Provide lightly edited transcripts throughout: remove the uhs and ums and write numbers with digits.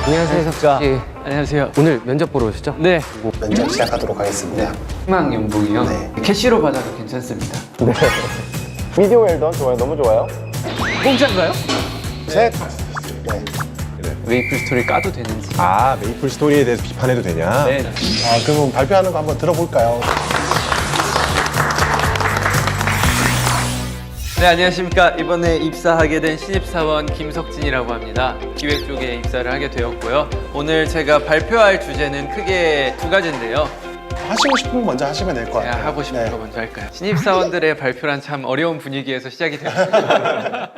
안녕하세요, 석자. 예, 안녕하세요. 오늘 면접 보러 오셨죠? 네, 면접 시작하도록 하겠습니다. 희망 연봉이요. 네. 캐시로 받아도 괜찮습니다. 미디어 웰던 좋아요. 너무 좋아요. 공짜인가요? 셋. 네. 웨이플 스토리 까도 되는지. 아, 메이플 스토리에 대해서 비판해도 되냐? 네. 그럼 발표하는 거 한번 들어볼까요? 네, 안녕하십니까. 이번에 입사하게 된 신입사원 김석진이라고 합니다. 기획 쪽에 입사를 하게 되었고요. 오늘 제가 발표할 주제는 크게 두 가지인데요. 하시고 싶은 거 먼저 하시면 될 것 같아요. 그냥 하고 싶은 네. 거 먼저 할까요? 신입사원들의 발표란 참 어려운 분위기에서 시작이 되었습니다.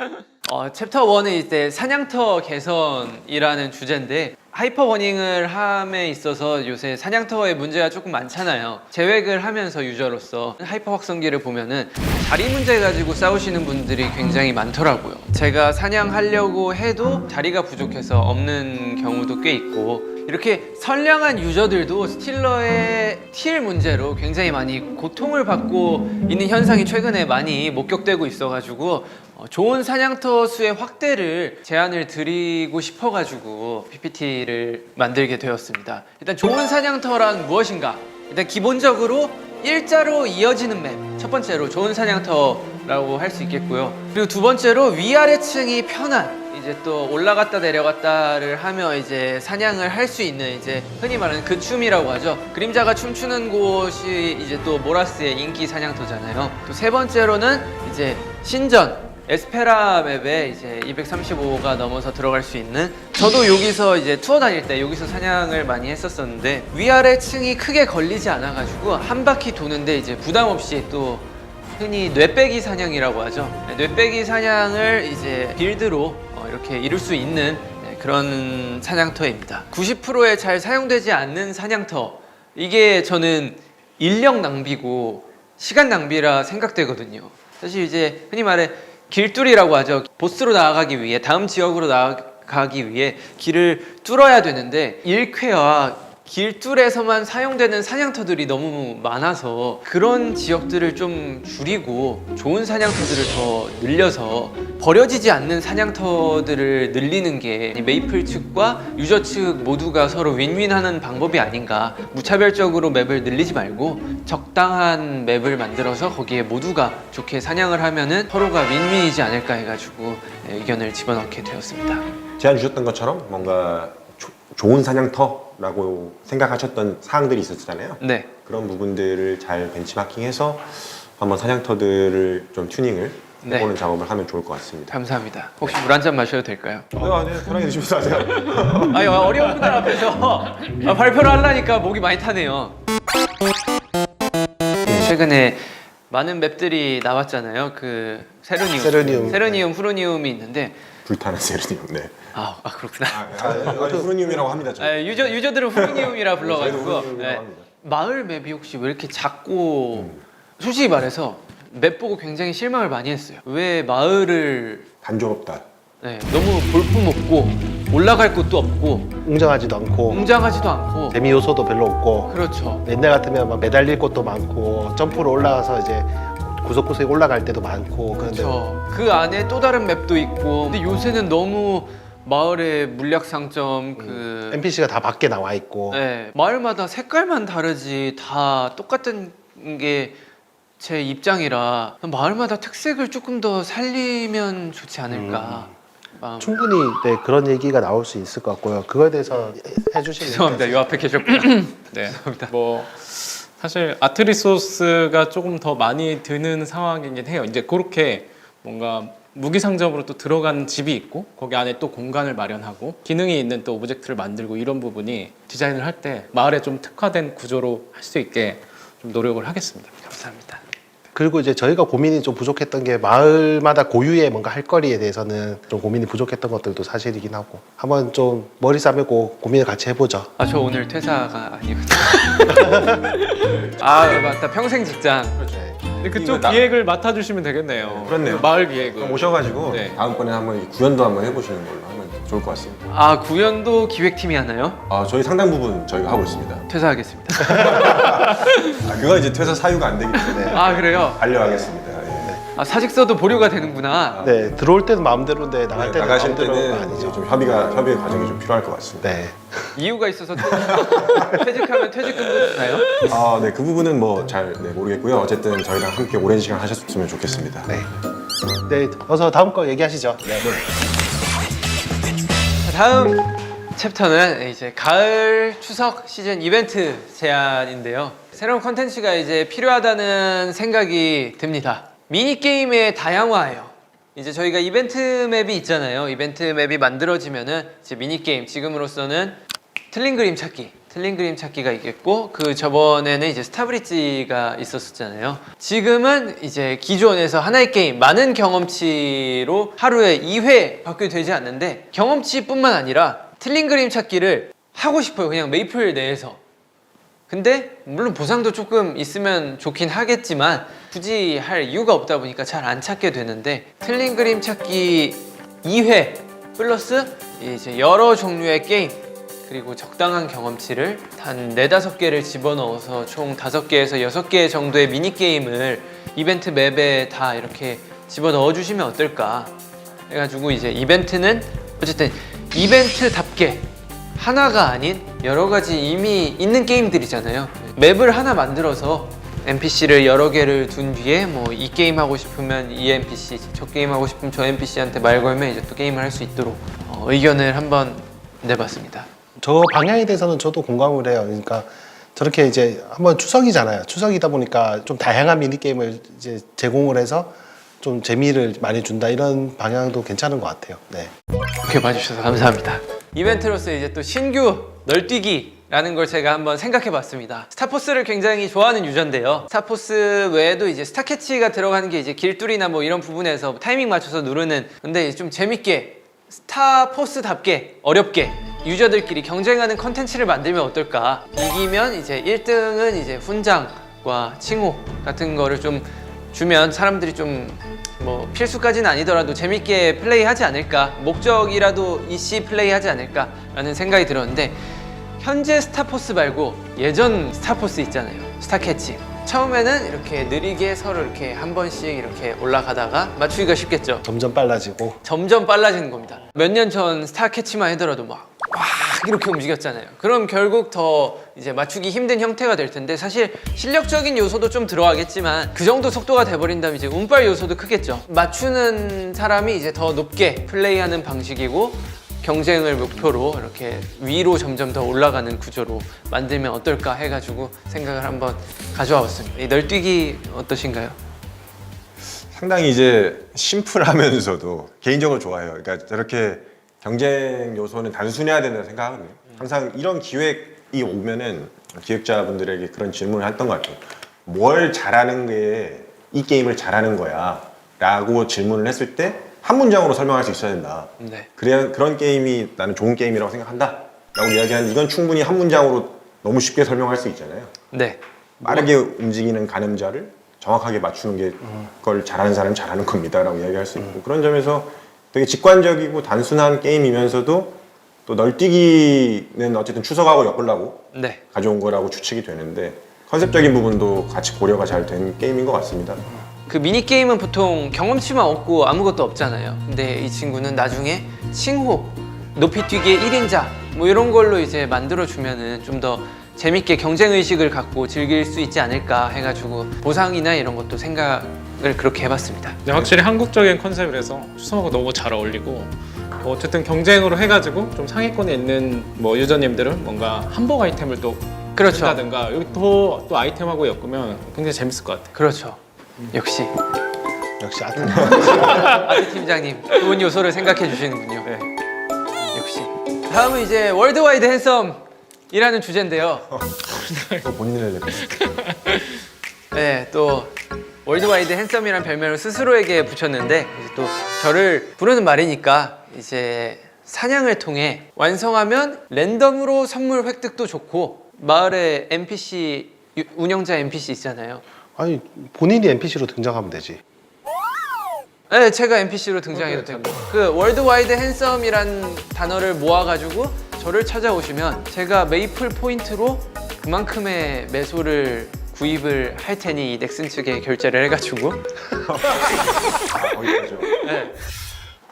챕터 1은 이제 사냥터 개선이라는 주제인데 하이퍼버닝을 함에 있어서 요새 사냥터의 문제가 조금 많잖아요. 제획을 하면서 유저로서 하이퍼 확성기를 보면은 자리 문제 가지고 싸우시는 분들이 굉장히 많더라고요. 제가 사냥하려고 해도 자리가 부족해서 없는 경우도 꽤 있고 이렇게 선량한 유저들도 스틸러의 틸 문제로 굉장히 많이 고통을 받고 있는 현상이 최근에 많이 목격되고 있어가지고 좋은 사냥터 수의 확대를 제안을 드리고 싶어가지고 PPT를 만들게 되었습니다. 일단 좋은 사냥터란 무엇인가? 일단 기본적으로 일자로 이어지는 맵, 첫 번째로 좋은 사냥터라고 할 수 있겠고요. 그리고 두 번째로 위아래층이 편한, 이제 또 올라갔다 내려갔다를 하며 이제 사냥을 할 수 있는, 이제 흔히 말하는 그 춤이라고 하죠. 그림자가 춤추는 곳이 이제 또 모라스의 인기 사냥터잖아요. 또 세 번째로는 이제 신전 에스페라 맵에 이제 235가 넘어서 들어갈 수 있는, 저도 여기서 이제 투어 다닐 때 여기서 사냥을 많이 했었었는데 위아래 층이 크게 걸리지 않아 가지고 한 바퀴 도는데 이제 부담 없이, 또 흔히 뇌빼기 사냥이라고 하죠. 뇌빼기 사냥을 이제 빌드로 이렇게 이룰 수 있는 그런 사냥터입니다. 90%에 잘 사용되지 않는 사냥터, 이게 저는 인력 낭비고 시간 낭비라 생각되거든요. 사실 이제 흔히 말해 길뚫이라고 하죠. 보스로 나아가기 위해, 다음 지역으로 나아가기 위해 길을 뚫어야 되는데 1퀘와 길뚫에서만 사용되는 사냥터들이 너무 많아서 그런 지역들을 좀 줄이고 좋은 사냥터들을 더 늘려서 버려지지 않는 사냥터들을 늘리는 게 메이플 측과 유저 측 모두가 서로 윈윈하는 방법이 아닌가. 무차별적으로 맵을 늘리지 말고 적당한 맵을 만들어서 거기에 모두가 좋게 사냥을 하면은 서로가 윈윈이지 않을까 해가지고 의견을 집어넣게 되었습니다. 제안 주셨던 것처럼 뭔가 좋은 사냥터라고 생각하셨던 사항들이 있었잖아요. 네. 그런 부분들을 잘 벤치마킹해서 한번 사냥터들을 좀 튜닝을 네. 해보는 작업을 하면 좋을 것 같습니다. 감사합니다. 혹시 물 한 잔 마셔도 될까요? 네, 편하게 드시면서 하세요. 아니, 어려운 분들 앞에서 발표를 하려니까 목이 많이 타네요. 최근에 많은 맵들이 나왔잖아요. 그 세르니움, 후르니움이 있는데 불타는 세르니움. 네. 그렇구나. 후르니움이라고 합니다. 유저들은 후르니움이라 저희도 불러가지고 후르니움이라고 합니다. 마을 맵이 혹시 왜 이렇게 작고 솔직히 말해서 맵 보고 굉장히 실망을 많이 했어요. 왜 마을을 단조롭다. 너무 볼품없고 올라갈 곳도 없고 웅장하지도 않고 웅장하지도 않고 재미 요소도 별로 없고 그렇죠. 옛날 같으면 막 매달릴 곳도 많고 점프로 올라가서 이제 구석구석에 올라갈 때도 많고 그런데 그 안에 또 다른 맵도 있고, 근데 요새는 너무 마을의 물약 상점 NPC가 다 밖에 나와 있고 마을마다 색깔만 다르지 다 똑같은 게 제 입장이라 마을마다 특색을 조금 더 살리면 좋지 않을까. 충분히 그런 얘기가 나올 수 있을 것 같고요. 그거에 대해서 해주시면 죄송합니다. 요 앞에 계셨구나. 네. 뭐 사실 아트 리소스가 조금 더 많이 드는 상황이긴 해요. 이제 그렇게 뭔가 무기 상점으로 또 들어간 집이 있고 거기 안에 또 공간을 마련하고 기능이 있는 또 오브젝트를 만들고 이런 부분이 디자인을 할 때 마을에 좀 특화된 구조로 할 수 있게 좀 노력을 하겠습니다. 감사합니다. 그리고 이제 저희가 고민이 좀 부족했던 게 마을마다 고유의 뭔가 할 거리에 대해서는 좀 고민이 부족했던 것들도 사실이긴 하고 한번 좀 머리 싸매고 고민을 같이 해보죠. 저 오늘 퇴사가 아니거든요. 맞다. 평생 직장. 근데 그쪽 기획을 맡아주시면 되겠네요. 그렇네요. 마을 기획을. 그럼 오셔가지고 네. 다음번에 한번 구현도 한번 해보시는 걸로 하면 좋을 것 같습니다. 구현도 기획팀이 하나요? 저희 상당 부분 저희가 하고 있습니다. 퇴사하겠습니다. 그건 이제 퇴사 사유가 안 되기 때문에 그래요? 반려하겠습니다. 예. 아, 사직서도 보류가 되는구나. 네, 들어올 때는 마음대로인데 나갈 때는 나가실 마음대로가 때는 아니죠. 이제 좀 협의의 과정이 좀 필요할 것 같습니다. 네. 이유가 있어서 퇴직하면 퇴직금도 주나요? 아, 네, 그 부분은 뭐 잘 모르겠고요. 어쨌든 저희랑 함께 오랜 시간 하셨으면 좋겠습니다. 네. 네, 어서 다음 거 얘기하시죠. 네. 다음 챕터는 이제 가을 추석 시즌 이벤트 제안인데요. 새로운 컨텐츠가 이제 필요하다는 생각이 듭니다. 미니게임의 다양화예요. 이제 저희가 이벤트 맵이 있잖아요. 이벤트 맵이 만들어지면은 이제 미니게임, 지금으로서는 틀린 그림 찾기가 있겠고, 그 저번에는 이제 스타브릿지가 있었잖아요. 지금은 이제 기존에서 하나의 게임, 많은 경험치로 하루에 2회 밖에 되지 않는데, 경험치뿐만 아니라 틀린 그림 찾기를 하고 싶어요. 그냥 메이플 내에서. 근데 물론 보상도 조금 있으면 좋긴 하겠지만 굳이 할 이유가 없다 보니까 잘 안 찾게 되는데, 틀린 그림 찾기 2회 플러스 이제 여러 종류의 게임, 그리고 적당한 경험치를 한 4-5개를 집어넣어서 총 5개에서 6개 정도의 미니게임을 이벤트 맵에 다 이렇게 집어넣어 주시면 어떨까 해가지고, 이제 이벤트는 어쨌든 이벤트답게 하나가 아닌 여러 가지 이미 있는 게임들이잖아요. 맵을 하나 만들어서 NPC를 여러 개를 둔 뒤에 뭐 이 게임 하고 싶으면 이 NPC, 저 게임 하고 싶으면 저 NPC한테 말 걸면 이제 또 게임을 할 수 있도록 의견을 한번 내봤습니다. 저 방향에 대해서는 저도 공감을 해요. 그러니까 저렇게 이제 한번 추석이잖아요. 추석이다 보니까 좀 다양한 미니게임을 이제 제공을 해서 좀 재미를 많이 준다, 이런 방향도 괜찮은 것 같아요. 네. 이렇게 봐주셔서 감사합니다. 이벤트로서 이제 또 신규 널뛰기라는 걸 제가 한번 생각해 봤습니다. 스타포스를 굉장히 좋아하는 유저인데요. 스타포스 외에도 이제 스타캐치가 들어가는 게 이제 길뚫이나 뭐 이런 부분에서 타이밍 맞춰서 누르는, 근데 좀 재밌게 스타포스답게 어렵게 유저들끼리 경쟁하는 컨텐츠를 만들면 어떨까. 이기면 이제 1등은 이제 훈장과 칭호 같은 거를 좀 주면 사람들이 좀 뭐 필수까지는 아니더라도 재밌게 플레이하지 않을까, 목적이라도 이씨 플레이하지 않을까라는 생각이 들었는데, 현재 스타포스 말고 예전 스타포스 있잖아요. 스타캐치. 처음에는 이렇게 느리게 서로 이렇게 한 번씩 이렇게 올라가다가 맞추기가 쉽겠죠. 점점 빨라지고. 점점 빨라지는 겁니다. 몇 년 전 스타캐치만 하더라도 막 이렇게 움직였잖아요. 그럼 결국 더 이제 맞추기 힘든 형태가 될 텐데, 사실 실력적인 요소도 좀 들어가겠지만 그 정도 속도가 돼버린다면 이제 운빨 요소도 크겠죠. 맞추는 사람이 이제 더 높게 플레이하는 방식이고, 경쟁을 목표로 이렇게 위로 점점 더 올라가는 구조로 만들면 어떨까 해가지고 생각을 한번 가져와 봤습니다. 이 널뛰기 어떠신가요? 상당히 이제 심플하면서도 개인적으로 좋아해요. 그러니까 저렇게 경쟁 요소는 단순해야 된다고 생각하거든요. 항상 이런 기획이 오면은 기획자분들에게 그런 질문을 했던 것 같아요. 뭘 잘하는 게 이 게임을 잘하는 거야? 라고 질문을 했을 때 한 문장으로 설명할 수 있어야 된다. 네. 그런 게임이 나는 좋은 게임이라고 생각한다. 라고 이야기하는, 이건 충분히 한 문장으로 너무 쉽게 설명할 수 있잖아요. 네. 빠르게 움직이는 가늠자를 정확하게 맞추는 게 그걸 잘하는 사람은 잘하는 겁니다 라고 이야기할 수 있고, 그런 점에서 되게 직관적이고 단순한 게임이면서도 또 널뛰기는 어쨌든 추석하고 엮으려고 네. 가져온 거라고 추측이 되는데, 컨셉적인 부분도 같이 고려가 잘 된 게임인 것 같습니다. 그 미니게임은 보통 경험치만 얻고 아무것도 없잖아요. 근데 이 친구는 나중에 칭호, 높이뛰기의 1인자 뭐 이런 걸로 이제 만들어주면은 좀 더 재밌게 경쟁의식을 갖고 즐길 수 있지 않을까 해가지고 보상이나 이런 것도 생각을 그렇게 해봤습니다. 근데 확실히 한국적인 컨셉이라서 추석하고 너무 잘 어울리고, 어쨌든 경쟁으로 해가지고 좀 상위권에 있는 뭐 유저님들은 뭔가 한복 아이템을 또 그렇죠. 한다든가 여기 또 아이템하고 엮으면 굉장히 재밌을 것 같아요. 그렇죠. 역시 아트. 아트 팀장님 좋은 요소를 생각해 주시는군요. 네. 역시. 다음은 이제 월드와이드 핸섬이라는 주제인데요. 또 본인을 네, 또 월드와이드 핸섬이란 별명을 스스로에게 붙였는데, 이제 또 저를 부르는 말이니까 이제 사냥을 통해 완성하면 랜덤으로 선물 획득도 좋고, 마을에 NPC 운영자 NPC 있잖아요. 아니, 본인이 NPC로 등장하면 되지. 네, 제가 NPC로 등장해도 되고, 그 월드와이드 핸섬이란 단어를 모아가지고 저를 찾아오시면 제가 메이플 포인트로 그만큼의 매소를 구입을 할 테니 이 넥슨 측에 결제를 해가지고 거기까지요. 네.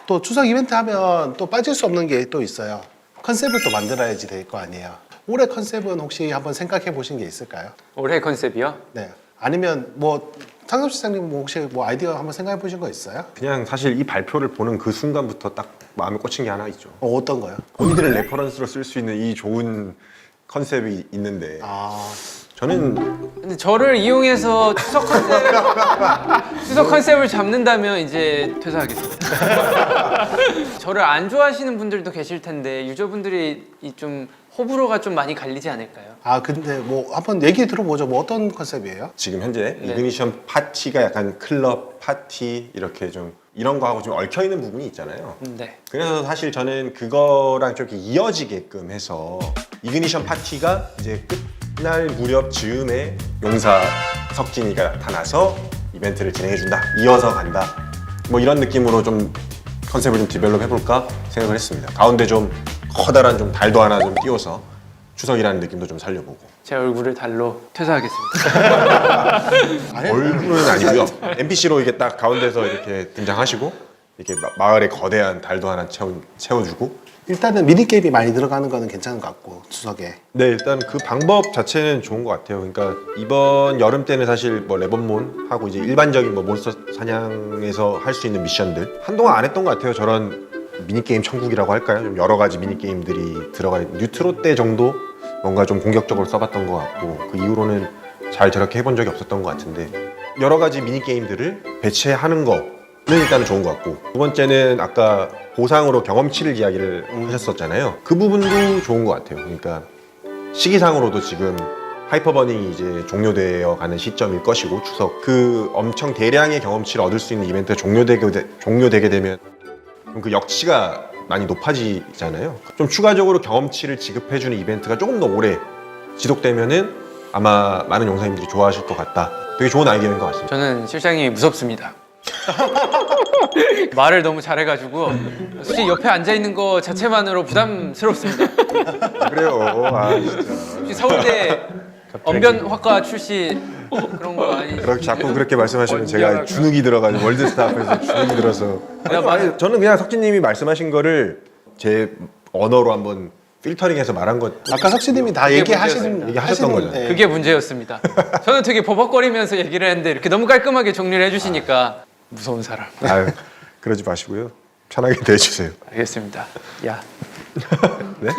또 추석 이벤트 하면 또 빠질 수 없는 게 또 있어요. 컨셉을 또 만들어야지 될 거 아니에요. 올해 컨셉은 혹시 한번 생각해 보신 게 있을까요? 올해 컨셉이요? 네. 아니면 뭐 상섭 시장님 뭐 혹시 뭐 아이디어 한번 생각해 보신 거 있어요? 그냥 사실 이 발표를 보는 그 순간부터 딱 마음에 꽂힌 게 하나 있죠. 어떤 거요? 본인들을 레퍼런스로 쓸 수 있는 이 좋은 컨셉이 있는데 아, 저는 근데 저를 이용해서 추석 컨셉을 잡는다면 이제 퇴사하겠습니다. 저를 안 좋아하시는 분들도 계실 텐데 유저분들이 이 좀 호불호가 좀 많이 갈리지 않을까요? 아 근데 뭐 한번 얘기 들어보죠. 뭐 어떤 컨셉이에요? 지금 현재 네. 이그니션 파티가 약간 클럽 파티 이렇게 좀 이런 거하고 좀 얽혀 있는 부분이 있잖아요. 네. 그래서 사실 저는 그거랑 좀 이렇게 이어지게끔 해서 이그니션 파티가 이제 끝날 무렵 즈음에 용사 석진이가 나타나서 이벤트를 진행해준다. 이어서 간다. 뭐 이런 느낌으로 좀 컨셉을 좀 디벨롭 해볼까 생각을 했습니다. 가운데 좀 커다란 좀 달도 하나 좀 띄워서 추석이라는 느낌도 좀 살려보고. 제 얼굴을 달로 퇴사하겠습니다. 얼굴은 아니고요. NPC로 이게 딱 가운데서 이렇게 등장하시고 이렇게 마을에 거대한 달도 하나 채워주고. 일단은 미니 게임이 많이 들어가는 거는 괜찮은 것 같고 추석에. 네, 일단 그 방법 자체는 좋은 것 같아요. 그러니까 이번 여름 때는 사실 뭐 레본몬 하고 이제 일반적인 뭐 몬스터 사냥에서 할 수 있는 미션들 한동안 안 했던 것 같아요. 저런 미니 게임 천국이라고 할까요? 좀 여러 가지 미니 게임들이 들어가 있는 뉴트로 때 정도 뭔가 좀 공격적으로 써봤던 것 같고 그 이후로는 잘 저렇게 해본 적이 없었던 것 같은데 여러 가지 미니 게임들을 배치하는 거는 일단은 좋은 것 같고 두 번째는 아까 보상으로 경험치를 이야기를 하셨었잖아요. 그 부분도 좋은 것 같아요. 그러니까 시기상으로도 지금 하이퍼버닝이 이제 종료되어 가는 시점일 것이고 추석 그 엄청 대량의 경험치를 얻을 수 있는 이벤트가 종료되게 되면 그 역치가 많이 높아지잖아요. 좀 추가적으로 경험치를 지급해주는 이벤트가 조금 더 오래 지속되면은 아마 많은 용사님들이 좋아하실 것 같다. 되게 좋은 아이디어인 것 같습니다. 저는 실장님이 무섭습니다. 말을 너무 잘해가지고 솔직히 옆에 앉아 있는 거 자체만으로 부담스럽습니다. 그래요. 아, 진짜. 혹시 서울대 언변학과 출신 그런 거 아니죠? 그렇게 자꾸 그렇게 말씀하시면 제가 주눅이 들어가지고 월드스타 앞에서 주눅이 들어서 아니, 저는 그냥 석진님이 말씀하신 거를 제 언어로 한번 필터링해서 말한 것 아까 석시님이 다 그게 얘기하시는 얘기하셨던 거죠. 네. 그게 문제였습니다. 저는 되게 버벅거리면서 얘기를 했는데 이렇게 너무 깔끔하게 정리를 해주시니까 무서운 사람. 아유, 그러지 마시고요. 편하게 대해주세요. 알겠습니다. 야. 네?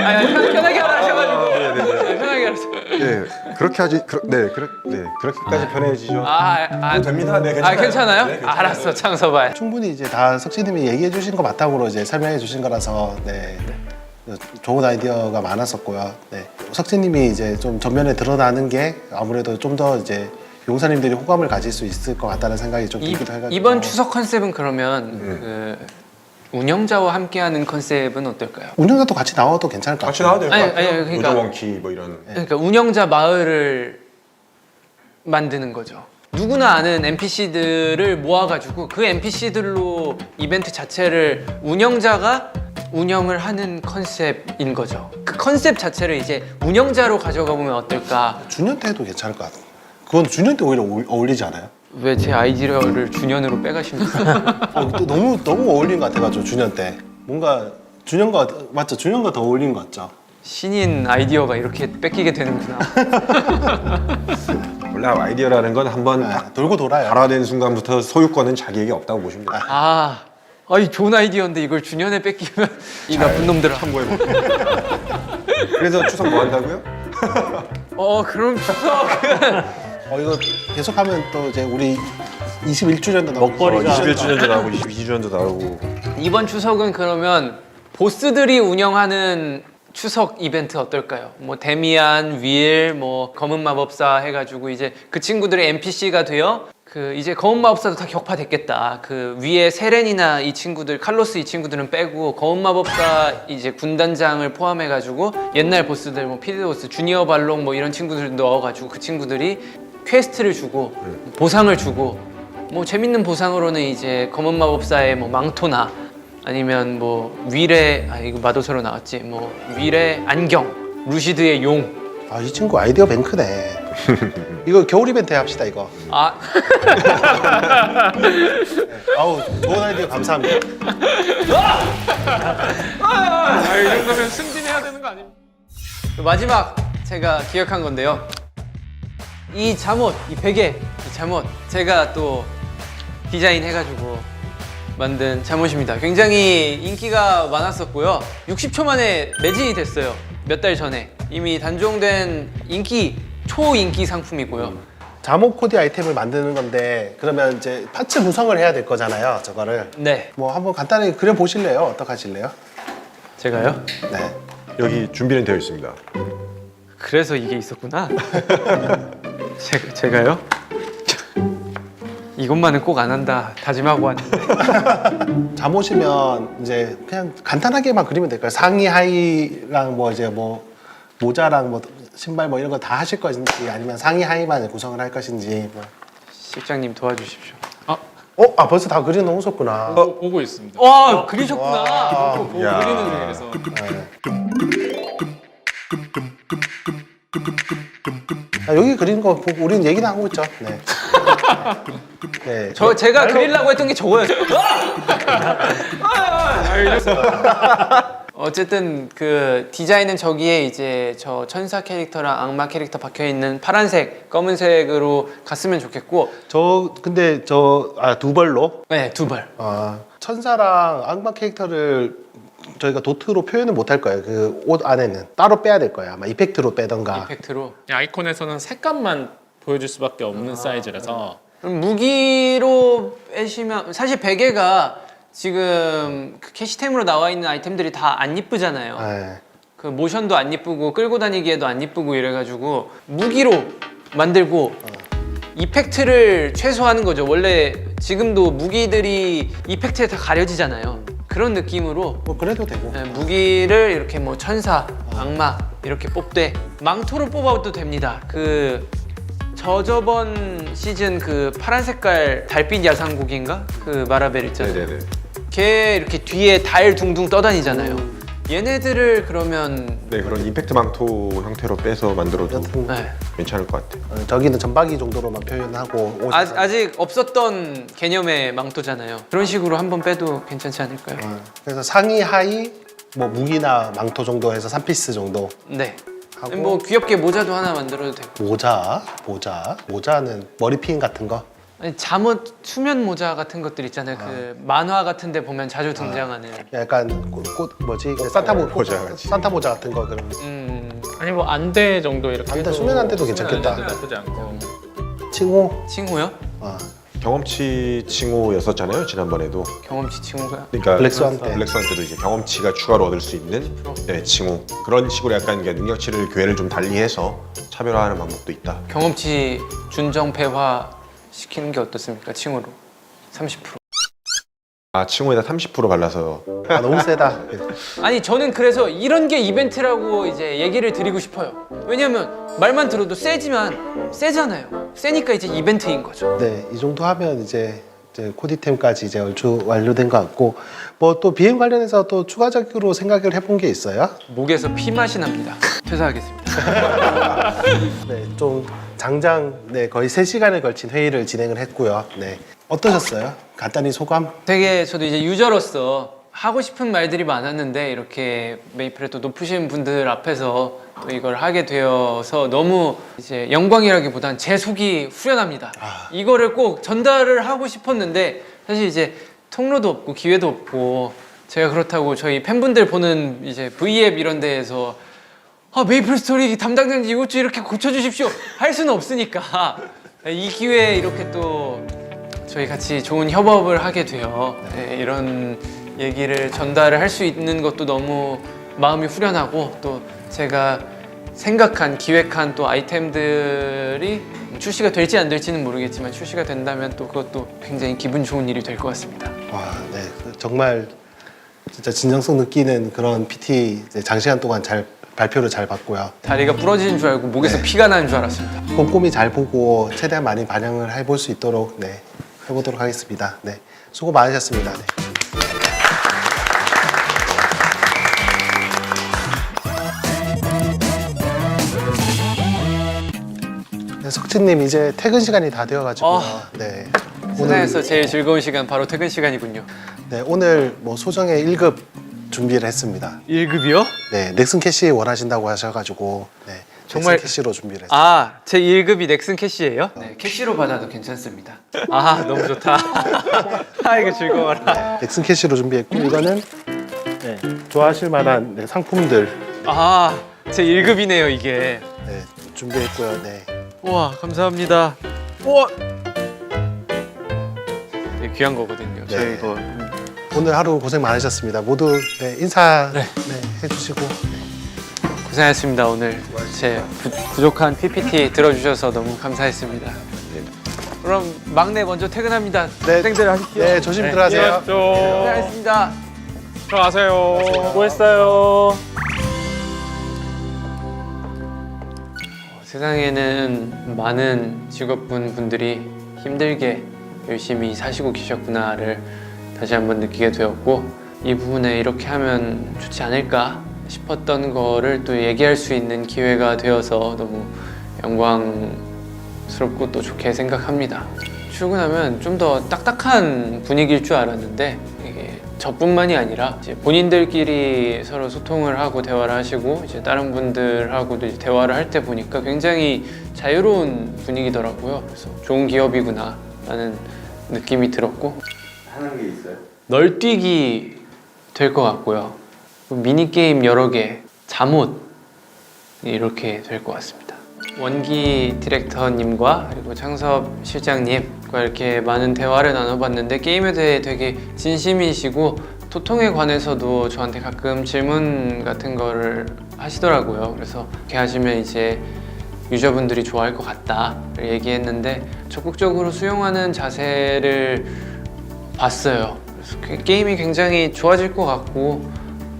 아니, 편하게 하라 하셔가지고. 편하게 하셔. 네, 그렇게 하지. 그렇게까지 편해지죠. 됩니다. 네, 괜찮아요. 괜찮아요? 네, 괜찮아요. 알았어, 창서발. 충분히 이제 다 석시님이 얘기해 주신 거 바탕으로 이제 설명해 주신 거라서 네. 좋은 아이디어가 많았었고요. 네. 석진님이 이제 좀 전면에 드러나는 게 아무래도 좀 더 이제 용사님들이 호감을 가질 수 있을 것 같다는 생각이 좀 들기도 해가지고 이번 추석 컨셉은 그러면 그 운영자와 함께하는 컨셉은 어떨까요? 운영자도 같이 나와도 괜찮을 것 같이 같아요. 나와도 될 것 아니, 같아요. 그러니까- 우정원키 뭐 이런. 그러니까 운영자 마을을 만드는 거죠. 누구나 아는 NPC들을 모아가지고 그 NPC들로 이벤트 자체를 운영자가 운영을 하는 컨셉인 거죠. 그 컨셉 자체를 이제 운영자로 가져가 보면 어떨까? 준현 때 해도 괜찮을 것 같아요. 그건 준현 때 오히려 어울리지 않아요? 왜 제 아이디어를 준현으로 빼가십니까? 또 너무 어울리는 것 같아가지고 준현 때 뭔가 준현과 맞죠? 준현과 더 어울리는 것 같죠? 신인 아이디어가 이렇게 뺏기게 되는구나. 원래 아이디어라는 건 한번 네, 딱 돌고 돌아요. 발화된 순간부터 소유권은 자기에게 없다고 보시면 돼요. 이 좋은 아이디어인데 이걸 준현에 뺏기면 이 나쁜 놈들아. 그래서 추석 뭐 한다고요? 그럼 추석은 이거 계속하면 또 이제 우리 21주년도 나오고 먹거리가 21주년도 나오고 22주년도 나오고. 이번 추석은 그러면 보스들이 운영하는 추석 이벤트 어떨까요? 뭐 데미안, 윌, 뭐 검은 마법사 해가지고 이제 그 친구들의 NPC가 되어 그 이제 검은 마법사도 다 격파됐겠다. 그 위에 세렌이나 이 친구들, 칼로스 이 친구들은 빼고 검은 마법사 이제 군단장을 포함해가지고 옛날 보스들 뭐 피드오스, 주니어 발롱 뭐 이런 친구들 넣어가지고 그 친구들이 퀘스트를 주고 보상을 주고 뭐 재밌는 보상으로는 이제 검은 마법사의 뭐 망토나 아니면 뭐 윌의 이거 마도서로 나왔지 뭐 윌의 안경, 루시드의 용 아, 이 친구 아이디어 뱅크네. 이거 겨울 이벤트 합시다 이거. 아, 아우 좋은 아이디어 감사합니다. 이 정도면 승진해야 되는 거 아닙니까? 마지막 제가 기억한 건데요. 이 잠옷, 이 베개, 이 잠옷 제가 또 디자인해가지고 만든 잠옷입니다. 굉장히 인기가 많았었고요. 60초 만에 매진이 됐어요. 몇 달 전에 이미 단종된 초인기 상품이고요. 잠옷 코디 아이템을 만드는 건데 그러면 이제 파츠 구성을 해야 될 거잖아요. 저거를 네, 뭐 한번 간단히 그려 보실래요? 어떻게 하실래요? 제가요? 네. 여기 준비는 되어 있습니다. 그래서 이게 있었구나. 제가요? 이것만은 꼭 안 한다 다짐하고 왔는데. 잠옷이면 이제 그냥 간단하게만 그리면 될까요? 상의 하의랑 뭐 이제 뭐 모자랑 뭐 신발 뭐 이런 거 다 하실 것인지 아니면 상의 하의만 구성을 할 것인지 뭐. 실장님 도와주십시오. 아 벌써 다 그려 놓으셨구나. 보고 있습니다. 와, 그리셨구나. 야. 그리는 중이라서. 아, 여기 그리는 거 보고 우리는 얘기는 하고 있죠. 네. 네. 제가 그리려고 했던 게 저거였어요. 어쨌든 그 디자인은 저기에 이제 저 천사 캐릭터랑 악마 캐릭터 박혀 있는 파란색, 검은색으로 갔으면 좋겠고. 근데 두 벌로 네, 두 벌. 천사랑 악마 캐릭터를 저희가 도트로 표현을 못 할 거예요. 그 옷 안에는 따로 빼야 될 거예요. 아마 이펙트로 빼던가. 이펙트로. 아이콘에서는 색감만 보여줄 수밖에 없는 사이즈라서 그럼 무기로 빼시면 사실 베개가 지금 그 캐시템으로 나와 있는 아이템들이 다 안 이쁘잖아요. 네. 그 모션도 안 이쁘고 끌고 다니기에도 안 이쁘고 이래가지고 무기로 만들고 이펙트를 최소화하는 거죠. 원래 지금도 무기들이 이펙트에 다 가려지잖아요. 그런 느낌으로 뭐 그래도 되고. 네, 무기를 이렇게 뭐 천사, 악마 이렇게 뽑되 망토로 뽑아도 됩니다. 그 저번 시즌 그 파란 색깔 달빛 야상고기인가? 그 마라벨 있잖아요. 네네네. 걔 이렇게 뒤에 달 둥둥 떠다니잖아요. 얘네들을 그러면 네, 그런 임팩트 망토 형태로 빼서 만들어도 여튼 네. 괜찮을 것 같아요. 저기는 전박이 정도로만 표현하고 옷에서 아직 없었던 개념의 망토잖아요. 그런 식으로 한번 빼도 괜찮지 않을까요? 그래서 상의 하의 뭐 무기나 망토 정도 해서 3피스 정도 네. 하고 뭐 귀엽게 모자도 하나 만들어도 되고. 모자는 머리핀 같은 거. 아니, 잠옷 수면 모자 같은 것들 있잖아요. 그 만화 같은 데 보면 자주 등장하는. 약간 산타 모자 같이. 산타 모자 같은 거 그런. 아니 뭐 안대 정도 이렇게 안대, 해도 수면 안대도 수면 괜찮겠다. 안대도 나쁘지 않고 칭호. 칭호요? 경험치 칭호였었잖아요, 지난번에도. 경험치 칭호가. 그러니까 블랙스완 때. 블랙스완 때도 이제 경험치가 추가로 얻을 수 있는 네, 칭호. 그런 식으로 약간 이게 능력치를 기회를 좀 달리해서 차별화하는 방법도 있다. 경험치 준정패화 시키는 게 어떻습니까? 칭호로 30%. 칭호에다 30% 발라서 너무 세다. 아니 저는 그래서 이런 게 이벤트라고 이제 얘기를 드리고 싶어요. 왜냐면 말만 들어도 세잖아요. 세니까 이제 이벤트인 거죠. 네, 이 정도 하면 이제 코디템까지 이제 얼추 완료된 것 같고 뭐 또 비행 관련해서 또 추가적으로 생각을 해본 게 있어요. 목에서 피 맛이 납니다. 퇴사하겠습니다. 네, 좀 장장 거의 3시간에 걸친 회의를 진행을 했고요. 네, 어떠셨어요? 간단히 소감? 되게 저도 이제 유저로서 하고 싶은 말들이 많았는데 이렇게 메이플에 또 높으신 분들 앞에서 또 이걸 하게 되어서 너무 이제 영광이라기보단 제 속이 후련합니다. 이거를 꼭 전달을 하고 싶었는데 사실 이제 통로도 없고 기회도 없고 제가 그렇다고 저희 팬분들 보는 이제 V앱 이런 데에서 메이플 스토리 담당자님 이것 좀 이렇게 고쳐주십시오 할 수는 없으니까 이 기회에 이렇게 또 저희 같이 좋은 협업을 하게 되어 이런 얘기를 전달을 할 수 있는 것도 너무 마음이 후련하고 또 제가 생각한 기획한 또 아이템들이 출시가 될지 안 될지는 모르겠지만 출시가 된다면 또 그것도 굉장히 기분 좋은 일이 될 것 같습니다. 와, 네, 정말 진짜 진정성 느끼는 그런 PT 장시간 동안 잘 발표를 잘 받고요. 다리가 부러지는 줄 알고 목에서 피가 나는 줄 알았습니다. 꼼꼼히 잘 보고 최대한 많이 반영을 해볼 수 있도록 해보도록 하겠습니다. 네, 수고 많으셨습니다. 네. 덕진님 이제 퇴근 시간이 다 되어가지고 네. 세상에서 제일 즐거운 시간 바로 퇴근 시간이군요. 네, 오늘 뭐 소정의 1급 준비를 했습니다. 1급이요? 네, 넥슨 캐시 원하신다고 하셔가지고 네, 정말- 넥슨 캐시로 준비를 했습니다. 아, 제 1급이 넥슨 캐시예요? 네, 캐시로 받아도 괜찮습니다. 아, 너무 좋다. 아, 이거 즐거워라. 넥슨 캐시로 준비했고 이거는 네, 좋아하실 만한 네, 상품들 아, 제 1급이네요, 이게. 네, 준비했고요. 네. 우와, 감사합니다. 우와! 네, 귀한 거거든요. 저희 네. 이거. 오늘 하루 고생 많으셨습니다. 모두 네, 인사 네, 해주시고 고생하셨습니다. 오늘 제 부족한 PPT 들어주셔서 너무 감사했습니다. 그럼 막내 먼저 퇴근합니다. 네, 땡들 하십시오. 네, 조심 들어가세요. 고생하셨습니다. 들어가세요. 수고했어요. 세상에는 많은 직업군분들이 힘들게 열심히 사시고 계셨구나를 다시 한번 느끼게 되었고, 이 부분에 이렇게 하면 좋지 않을까 싶었던 거를 또 얘기할 수 있는 기회가 되어서 너무 영광스럽고 또 좋게 생각합니다. 출근하면 좀 더 딱딱한 분위기일 줄 알았는데 이게 저뿐만이 아니라 이제 본인들끼리 서로 소통을 하고 대화를 하시고 이제 다른 분들하고도 이제 대화를 할 때 보니까 굉장히 자유로운 분위기더라고요. 그래서 좋은 기업이구나 라는 느낌이 들었고, 하는 게 있어요? 널뛰기 될 것 같고요. 미니게임 여러 개, 잠옷 이렇게 될 것 같습니다. 원기 디렉터님과 그리고 창섭 실장님과 이렇게 많은 대화를 나눠봤는데 게임에 대해 되게 진심이시고 소통에 관해서도 저한테 가끔 질문 같은 거를 하시더라고요. 그래서 이렇게 하시면 이제 유저분들이 좋아할 것 같다를 얘기했는데 적극적으로 수용하는 자세를 봤어요. 그래서 게임이 굉장히 좋아질 것 같고,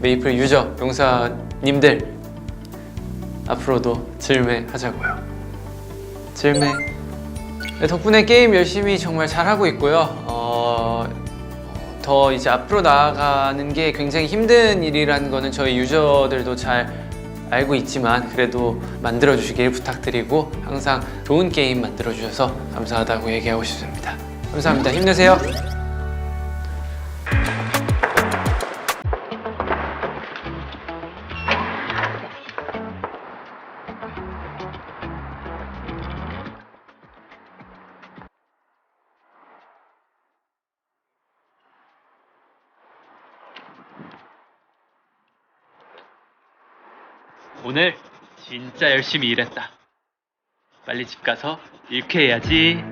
메이플 유저, 용사님들 앞으로도 즐매하자고요. 즐매. 네, 덕분에 게임 열심히 정말 잘하고 있고요. 더 이제 앞으로 나아가는 게 굉장히 힘든 일이라는 거는 저희 유저들도 잘 알고 있지만 그래도 만들어주시길 부탁드리고 항상 좋은 게임 만들어주셔서 감사하다고 얘기하고 싶습니다. 감사합니다. 힘내세요. 오늘 진짜 열심히 일했다. 빨리 집 가서 일쾌해야지.